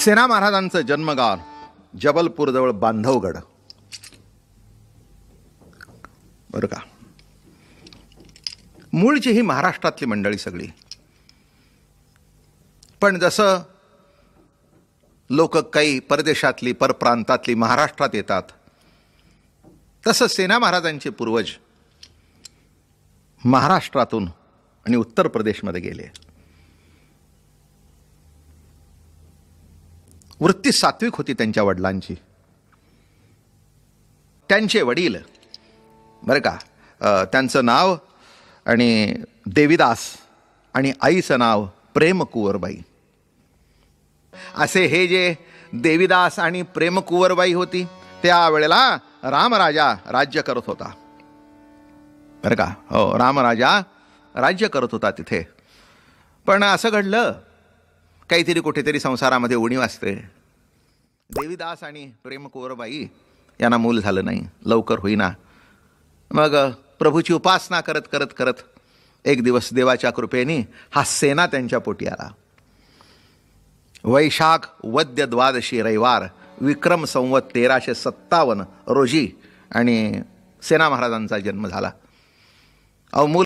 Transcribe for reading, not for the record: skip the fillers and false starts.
सेना महाराजांचं जन्मगाव जबलपूरजवळ बांधवगड. बरं का, मूळची ही महाराष्ट्रातली मंडळी सगळी. पण जसं लोक काही परदेशातली परप्रांतातली महाराष्ट्रात येतात, तसं सेना महाराजांचे पूर्वज महाराष्ट्रातून आणि उत्तर प्रदेशमध्ये गेले. वृत्ती सात्विक होती त्यांच्या वडिलांची. त्यांचे वडील बरं का, त्यांचं नाव आणि देवीदास आणि आईचं नाव प्रेमकुंवरबाई. असे हे जे देवीदास आणि प्रेमकुंवरबाई होती, त्यावेळेला रामराजा राज्य करत होता. बरं का, हो, रामराजा राज्य करत होता तिथे. पण असं घडलं, काहीतरी कुठेतरी संसारामध्ये उणीव असते. देवीदास आणि प्रेमकुंवरबाई यांना मूल झालं नाही, लवकर होईना. मग प्रभूची उपासना करत करत करत एक दिवस देवाच्या कृपेने हा सेना त्यांच्या पोटी आला. वैशाख वद्य द्वादशी रविवार विक्रम संवत 1357 रोजी आणि सेना महाराजांचा जन्म झाला. मूल